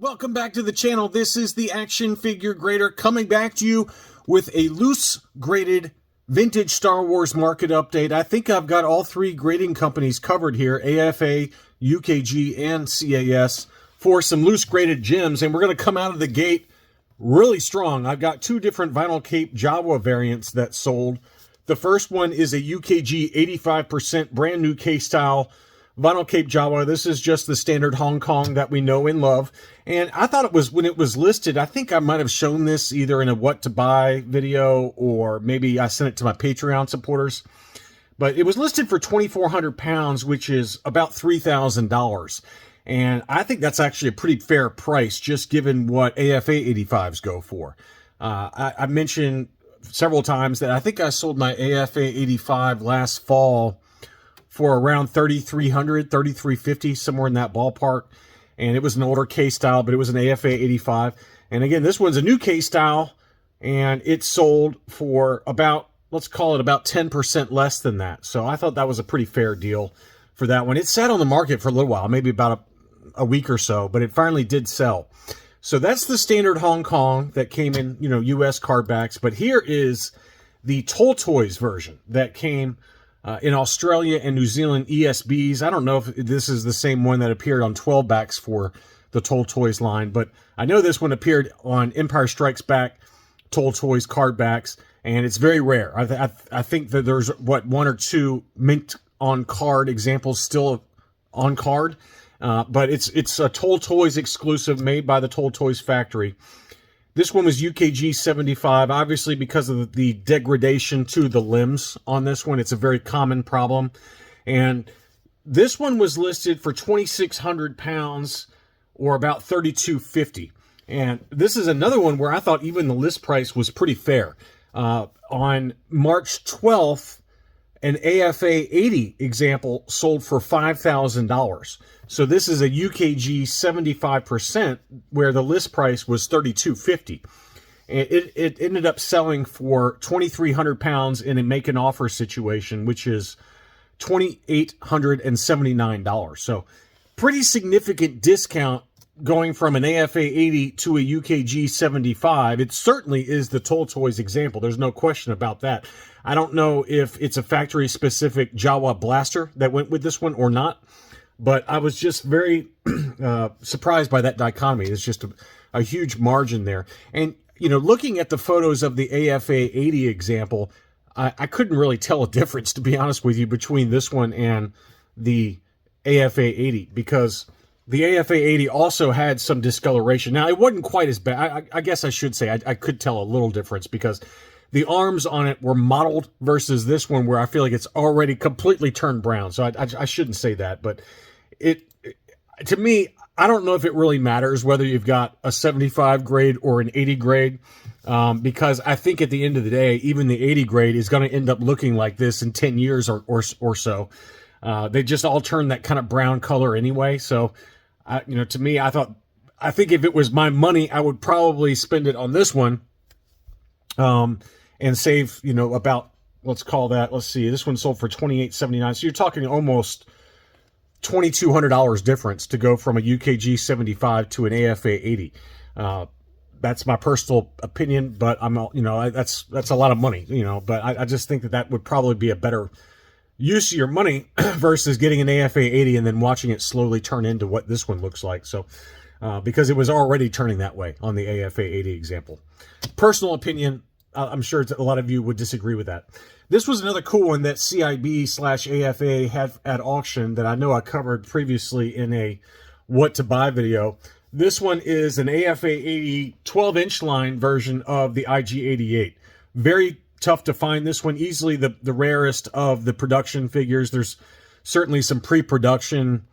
Welcome back to the channel. This is the Action Figure Grader coming back to you with a loose graded vintage Star Wars market update. I think I've got all three grading companies covered here, AFA, UKG, and CAS, for some loose graded gems, and we're going to come out of the gate really strong. I've got two different vinyl cape Jawa variants that sold. The first one is a UKG 85% brand new K-style vinyl cape Jawa. This is just the standard Hong Kong that we know and love. And I thought it was, when it was listed, I think I might have shown this either in a what to buy video or maybe I sent it to my Patreon supporters. But it was listed for 2,400 pounds, which is about $3,000. And I think that's actually a pretty fair price, just given what AFA 85s go for. I mentioned several times that I think I sold my AFA 85 last fall for around $3,300, $3,350, somewhere in that ballpark. And it was an older K-style, but it was an AFA 85. And again, this one's a new K-style, and it sold for about, let's call it about 10% less than that. So I thought that was a pretty fair deal for that one. It sat on the market for a little while, maybe about a week or so, but it finally did sell. So that's the standard Hong Kong that came in, US card backs. But here is the Toltoys version that came in Australia and New Zealand ESBs. I don't know if this is the same one that appeared on 12 backs for the Toltoys line, but I know this one appeared on Empire Strikes Back Toltoys card backs, and it's very rare. I think that there's, one or two mint on card examples still on card, but it's a Toltoys exclusive made by the Toltoys factory. This one was UKG 75, obviously because of the degradation to the limbs on this one. It's a very common problem. And this one was listed for 2,600 pounds or about $3,250. And this is another one where I thought even the list price was pretty fair. On March 12th, an AFA 80 example sold for $5,000. So this is a UKG 75% where the list price was $3,250. And it ended up selling for 2,300 pounds in a make an offer situation, which is $2,879. So pretty significant discount going from an AFA 80 to a UKG 75. It certainly is the Toltoys example. There's no question about that. I don't know if it's a factory-specific Jawa blaster that went with this one or not, but I was just very surprised by that dichotomy. It's just a huge margin there. And, looking at the photos of the AFA 80 example, I couldn't really tell a difference, to be honest with you, between this one and the AFA 80, because the AFA 80 also had some discoloration. Now, it wasn't quite as bad. I guess I should say I could tell a little difference because the arms on it were mottled versus this one where I feel like it's already completely turned brown. So I shouldn't say that, but to me, I don't know if it really matters whether you've got a 75 grade or an 80 grade, because I think at the end of the day, even the 80 grade is going to end up looking like this in 10 years or so. They just all turn that kind of brown color anyway. So, to me, I think if it was my money, I would probably spend it on this one, and save, about, let's see, this one sold for $2,879. So you're talking almost $2,200 difference to go from a UKG 75 to an AFA 80. That's my personal opinion, but that's a lot of money, but I just think that would probably be a better use of your money versus getting an AFA 80 and then watching it slowly turn into what this one looks like. So, because it was already turning that way on the AFA 80 example. Personal opinion, I'm sure a lot of you would disagree with that. This was another cool one that CIB/AFA had at auction that I know I covered previously in a what to buy video. This one is an AFA 80 12-inch line version of the IG-88. Very tough to find this one. Easily the rarest of the production figures. There's certainly some pre-production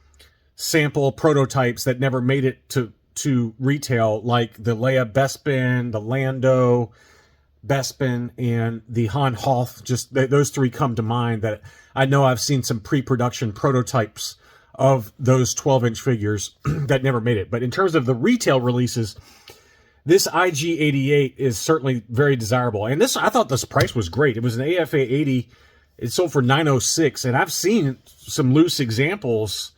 sample prototypes that never made it to retail, like the Leia Bespin, the Lando Bespin, and the Han Hoth. Just those three come to mind that I know I've seen some pre-production prototypes of those 12-inch figures that never made it. But in terms of the retail releases, this IG-88 is certainly very desirable. And I thought this price was great. It was an AFA 80. It sold for $906, and I've seen some loose examples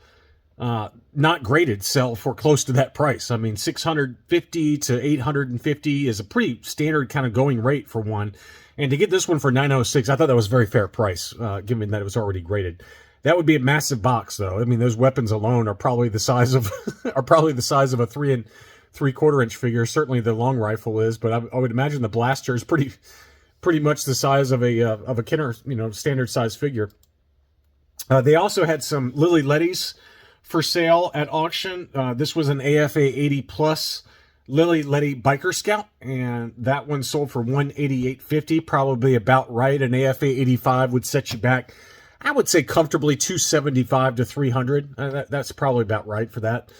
not graded sell for close to that price. I mean, 650 to 850 is a pretty standard kind of going rate for one. And to get this one for 906, I thought that was a very fair price, given that it was already graded. That would be a massive box, though. I mean, those weapons alone are probably the size of a 3 3/4 inch figure. Certainly, the long rifle is, but I would imagine the blaster is pretty much the size of a Kenner, standard size figure. They also had some Ledy Leias for sale at auction. This was an AFA 80 plus Ledy Leia Biker Scout, and that one sold for $188.50, probably about right. An AFA 85 would set you back, I would say, comfortably $275 to $300. That's probably about right for that.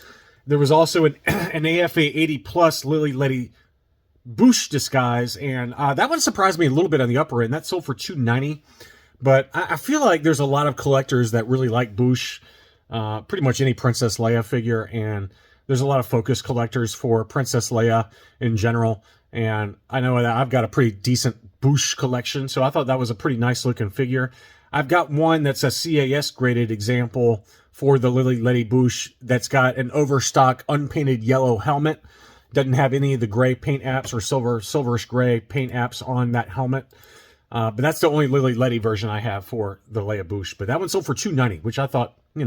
There was also an AFA 80 plus Ledy Leia Bouche disguise, and that one surprised me a little bit on the upper end. That sold for $290. But I feel like there's a lot of collectors that really like Bouche, pretty much any Princess Leia figure, and there's a lot of focus collectors for Princess Leia in general. And I know that I've got a pretty decent Bouche collection, so I thought that was a pretty nice looking figure. I've got one that's a CAS graded example for the Ledy Leia Bouche that's got an overstock unpainted yellow helmet. Doesn't have any of the gray paint apps or silverish gray paint apps on that helmet. But that's the only Ledy Leia version I have for the Leia Bouche. But that one sold for $290, which I thought, I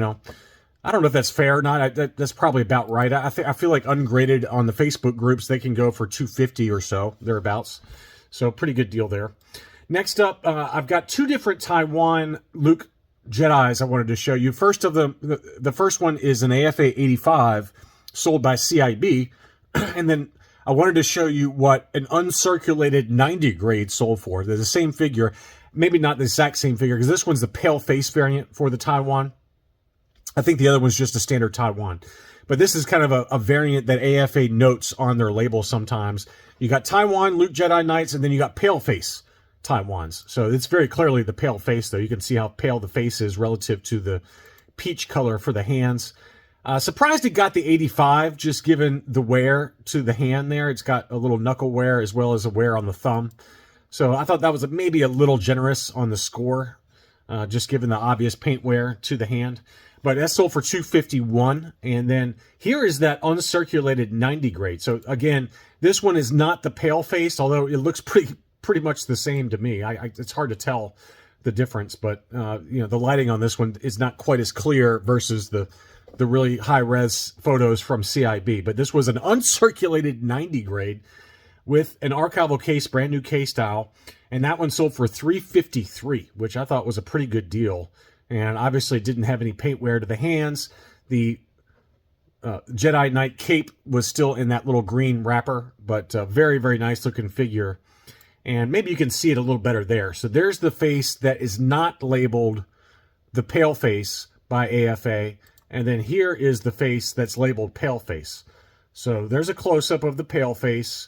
don't know if that's fair or not. That's probably about right. I feel like ungraded on the Facebook groups, they can go for $250 or so, thereabouts. So pretty good deal there. Next up, I've got two different Taiwan Luke Jedis I wanted to show you. First of them, the first one is an AFA 85 sold by CIB, and then I wanted to show you what an uncirculated 90 grade sold for. They're the same figure, maybe not the exact same figure, because this one's the pale face variant for the Taiwan. I think the other one's just a standard Taiwan. But this is kind of a variant that AFA notes on their label sometimes. You got Taiwan Luke Jedi Knights, and then you got pale face Taiwans. So it's very clearly the pale face, though. You can see how pale the face is relative to the peach color for the hands. Surprised it got the 85, just given the wear to the hand there. It's got a little knuckle wear as well as a wear on the thumb. So I thought that was maybe a little generous on the score, just given the obvious paint wear to the hand. But that sold for $251. And then here is that uncirculated 90 grade. So again, this one is not the pale face, although it looks pretty much the same to me. It's hard to tell the difference, but the lighting on this one is not quite as clear versus the really high-res photos from CIB. But this was an uncirculated 90 grade with an archival case, brand new case style, and that one sold for $353, which I thought was a pretty good deal. And obviously didn't have any paint wear to the hands. The Jedi Knight cape was still in that little green wrapper, but very, very nice looking figure. And maybe you can see it a little better there. So there's the face that is not labeled the pale face by AFA. And then here is the face that's labeled pale face. So there's a close-up of the pale face.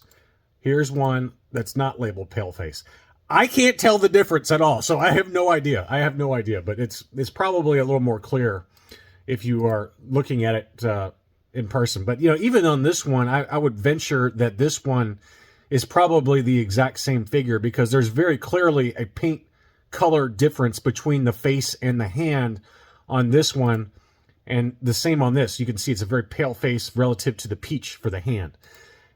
Here's one that's not labeled pale face. I can't tell the difference at all, so I have no idea. But it's probably a little more clear if you are looking at it in person. But, even on this one, I would venture that this one is probably the exact same figure because there's very clearly a paint color difference between the face and the hand on this one, and the same on this. You can see it's a very pale face relative to the peach for the hand.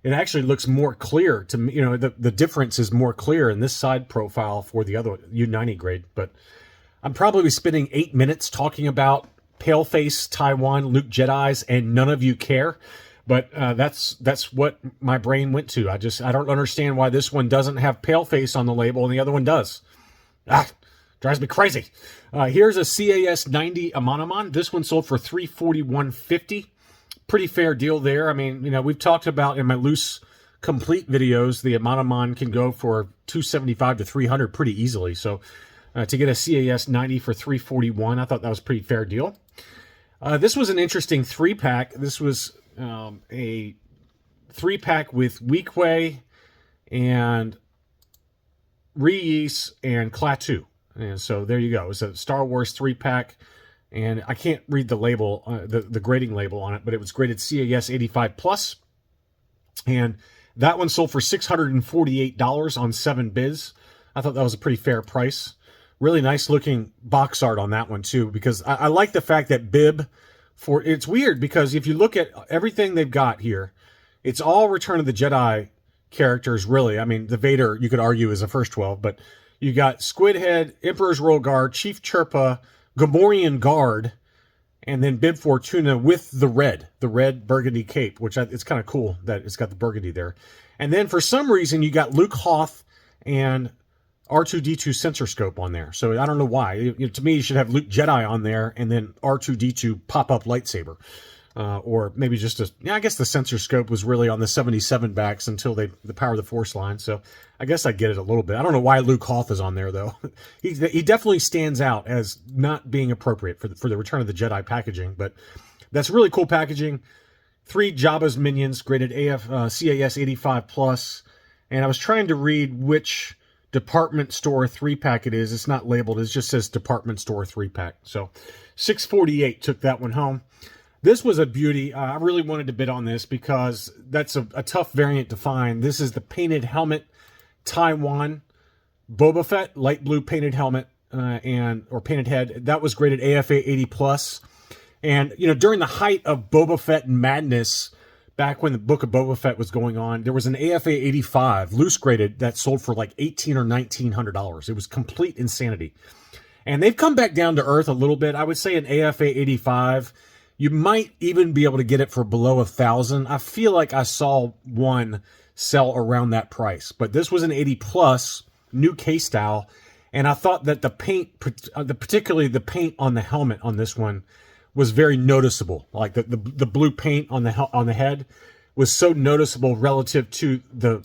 It actually looks more clear to me. The difference is more clear in this side profile for the other U90 grade. But I'm probably spending 8 minutes talking about paleface Taiwan Luke Jedis, and none of you care. But that's what my brain went to. I don't understand why this one doesn't have paleface on the label and the other one does. Drives me crazy. Here's a CAS 90 Amanaman. This one sold for $341.50. Pretty fair deal there. I mean, we've talked about in my loose complete videos, the Amanaman can go for $275 to $300 pretty easily. So to get a CAS 90 for $341, I thought that was a pretty fair deal. This was an interesting 3-pack. This was a 3-pack with Weequay and Reese and Klaatu. And so there you go. It's a Star Wars 3-pack. And I can't read the label, the grading label on it, but it was graded CAS 85 plus. And that one sold for $648 on 7 bids. I thought that was a pretty fair price. Really nice looking box art on that one too, because I like the fact that bib it's weird because if you look at everything they've got here, it's all Return of the Jedi characters, really. I mean, the Vader, you could argue, is a first 12, but you got Squidhead, Emperor's Royal Guard, Chief Chirpa, Gamorrean Guard, and then Bib Fortuna with the red burgundy cape, which it's kind of cool that it's got the burgundy there. And then for some reason, you got Luke Hoth and R2-D2 sensor scope on there. So I don't know why. To me, you should have Luke Jedi on there and then R2-D2 pop-up lightsaber. Or maybe just I guess the sensor scope was really on the 77 backs until the Power of the Force line. So I guess I get it a little bit. I don't know why Luke Hoth is on there, though. He definitely stands out as not being appropriate for the Return of the Jedi packaging. But that's really cool packaging. 3 Jabba's minions graded CAS 85+. And I was trying to read which department store 3-pack it is. It's not labeled. It just says department store 3-pack. So $648 took that one home. This was a beauty. I really wanted to bid on this because that's a tough variant to find. This is the painted helmet Taiwan Boba Fett, light blue painted helmet or painted head. That was graded AFA 80+. And, during the height of Boba Fett madness, back when the Book of Boba Fett was going on, there was an AFA 85 loose graded that sold for like $1,800 or $1,900. It was complete insanity. And they've come back down to earth a little bit. I would say an AFA 85, you might even be able to get it for below $1,000. I feel like I saw one sell around that price, but this was an 80+, new case style. And I thought that the paint, particularly the paint on the helmet on this one, was very noticeable. Like the blue paint on the head was so noticeable relative to the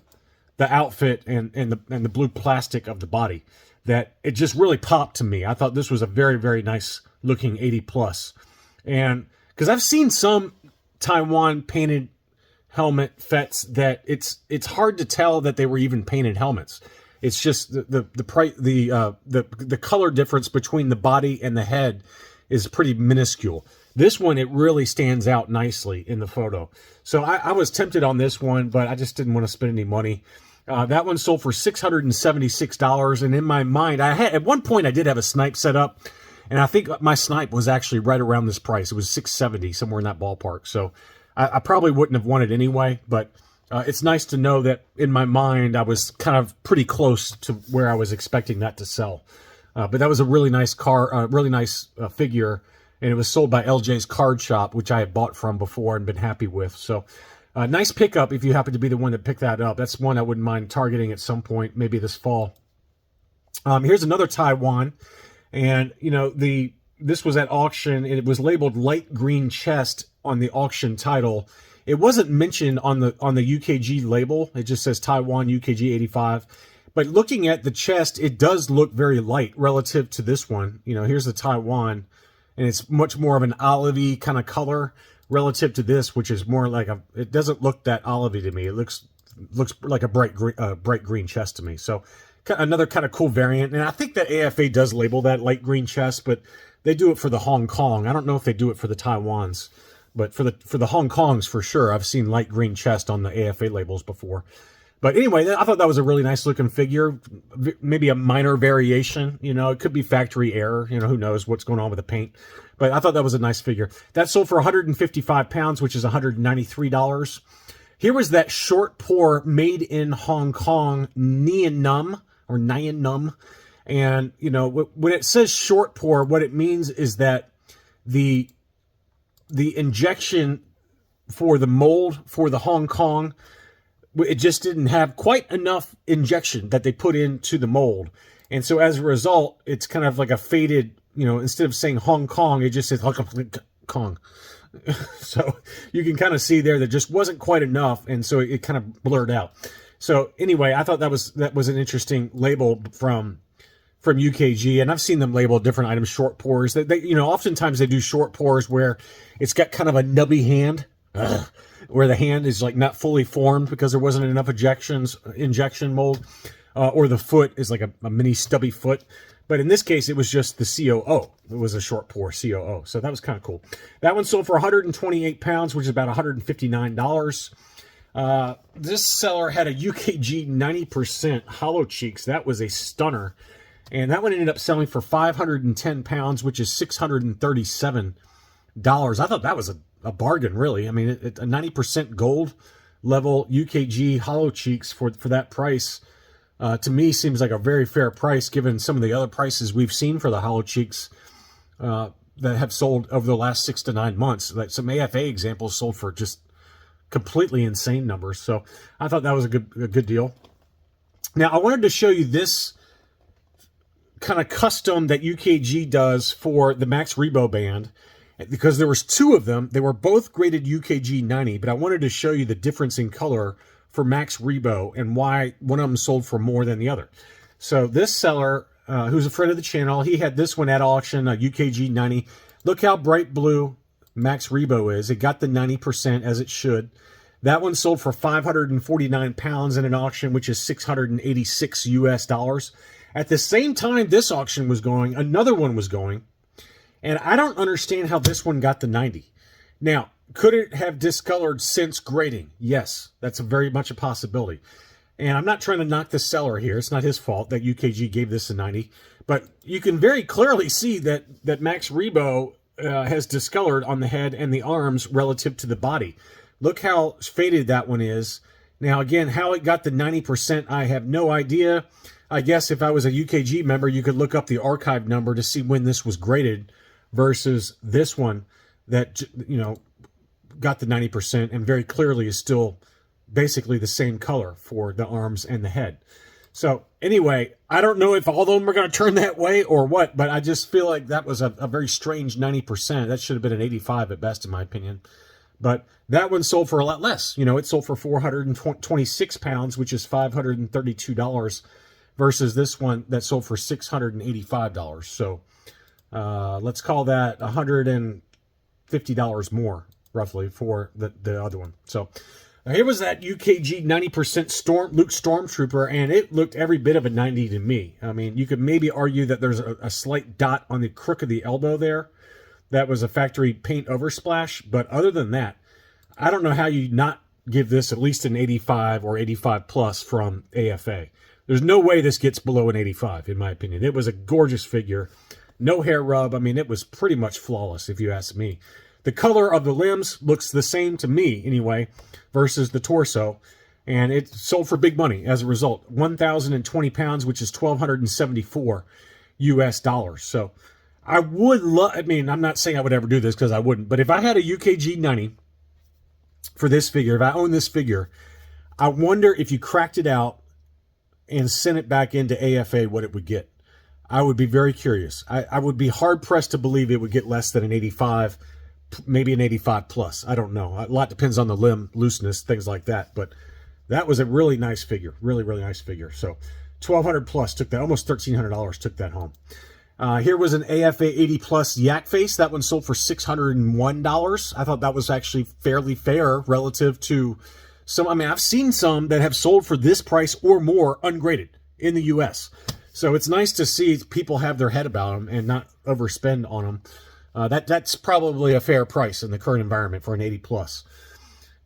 outfit and the blue plastic of the body that it just really popped to me. I thought this was a very, very nice looking 80+. And because I've seen some Taiwan painted helmet Fets that it's hard to tell that they were even painted helmets. It's just the color difference between the body and the head is pretty minuscule. This one, it really stands out nicely in the photo. So I was tempted on this one, but I just didn't want to spend any money. That one sold for $676, and in my mind, at one point I did have a snipe set up, and I think my snipe was actually right around this price. It was $670, somewhere in that ballpark. So I probably wouldn't have won it anyway, but it's nice to know that in my mind I was kind of pretty close to where I was expecting that to sell. But that was a really nice figure, and it was sold by LJ's Card Shop, which I had bought from before and been happy with. So nice pickup if you happen to be the one that picked that up. That's one I wouldn't mind targeting at some point, maybe this fall. Here's another Taiwan. And, this was at auction, and it was labeled light green chest on the auction title. It wasn't mentioned on the UKG label. It just says Taiwan UKG 85. But looking at the chest, it does look very light relative to this one. Here's the Taiwan, and it's much more of an olivey kind of color relative to this, which is more like it doesn't look that olivey to me. It looks like a bright green chest to me. So another kind of cool variant. And I think that AFA does label that light green chest, but they do it for the Hong Kong. I don't know if they do it for the Taiwans, but for the Hong Kongs, for sure. I've seen light green chest on the AFA labels before. But anyway, I thought that was a really nice looking figure. Maybe a minor variation, it could be factory error. Who knows what's going on with the paint. But I thought that was a nice figure. That sold for 155 pounds, which is $193. Here was that short pour made in Hong Kong Nien Num. And, when it says short pour, what it means is that the injection for the mold for the Hong Kong, it just didn't have quite enough injection that they put into the mold. And so as a result, it's kind of like a faded, instead of saying Hong Kong, it just says Hong Kong. So you can kind of see there that just wasn't quite enough. And so it kind of blurred out. So anyway, I thought that was an interesting label from UKG, and I've seen them label different items short pours. They oftentimes they do short pours where it's got kind of a nubby hand, where the hand is like not fully formed because there wasn't enough injection mold, or the foot is like a mini stubby foot. But in this case, it was just the COO. It was a short pour COO, so that was kind of cool. That one sold for 128 pounds, which is about $159. This seller had a UKG 90% hollow cheeks. That was a stunner. And that one ended up selling for 510 pounds, which is $637. I thought that was a bargain, really. I mean, a 90% gold level UKG hollow cheeks for that price, to me, seems like a very fair price given some of the other prices we've seen for the hollow cheeks that have sold over the last 6 to 9 months. Like some AFA examples sold for just completely insane numbers. So I thought that was a good deal. Now, I wanted to show you this kind of custom that UKG does for the Max Rebo band, because there was 2 of them. They were both graded UKG 90, but I wanted to show you the difference in color for Max Rebo and why one of them sold for more than the other. So this seller, who's a friend of the channel, he had this one at auction, a UKG 90. Look how bright blue Max Rebo is. It got the 90% as it should. That one sold for 549 pounds in an auction, which is $686 US. At the same time this auction was going, another one was going, and I don't understand how this one got the 90. Now, could it have discolored since grading? Yes, that's very much a possibility. And I'm not trying to knock the seller here. It's not his fault that UKG gave this a 90. But you can very clearly see that Max Rebo has discolored on the head and the arms relative to the body. Look how faded that one is. Now, again, how it got the 90%, I have no idea. I guess if I was a UKG member, you could look up the archive number to see when this was graded versus this one that, got the 90% and very clearly is still basically the same color for the arms and the head. So anyway, I don't know if all of them are going to turn that way or what, but I just feel like that was a very strange 90%. That should have been an 85 at best, in my opinion. But that one sold for a lot less. It sold for 426 pounds, which is $532, versus this one that sold for $685. So let's call that $150 more, roughly, for the other one. So here was that UKG 90% Luke Stormtrooper, and it looked every bit of a 90 to me. I mean, you could maybe argue that there's a slight dot on the crook of the elbow there. That was a factory paint oversplash, but other than that, I don't know how you not give this at least an 85 or 85 plus from AFA. There's no way this gets below an 85, in my opinion. It was a gorgeous figure. No hair rub. I mean, it was pretty much flawless, if you ask me. The color of the limbs looks the same to me, anyway, versus the torso. And it sold for big money as a result. 1,020 pounds, which is $1,274 US. So I would love, I'm not saying I would ever do this because I wouldn't, but if I had a UKG 90 for this figure, if I own this figure, I wonder if you cracked it out and sent it back into AFA, what it would get. I would be very curious. I would be hard-pressed to believe it would get less than an 85, maybe an 85 plus. I don't know. A lot depends on the limb looseness, things like that. But that was a really nice figure. Really, really nice figure. So $1,200 plus took that. Almost $1,300 took that home. Here was an AFA 80 plus yak face. That one sold for $601. I thought that was actually fairly fair relative to some. I've seen some that have sold for this price or more ungraded in the U.S. So it's nice to see people have their head about them and not overspend on them. That's probably a fair price in the current environment for an 80 plus.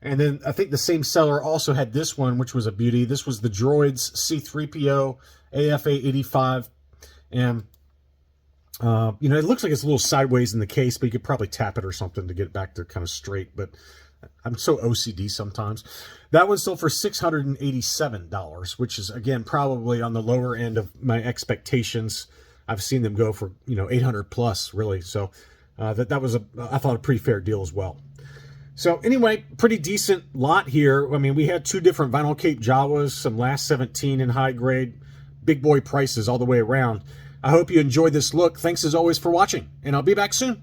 And then I think the same seller also had this one, which was a beauty. This was the Droids C-3PO AFA 85. And it looks like it's a little sideways in the case, but you could probably tap it or something to get it back to kind of straight. But I'm so OCD sometimes. That one sold for $687, which is, again, probably on the lower end of my expectations. I've seen them go for, 800 plus, really. So that was, I thought, a pretty fair deal as well. So anyway, pretty decent lot here. We had 2 different vinyl cape Jawas, some last 17 in high grade, big boy prices all the way around. I hope you enjoyed this look. Thanks as always for watching, and I'll be back soon.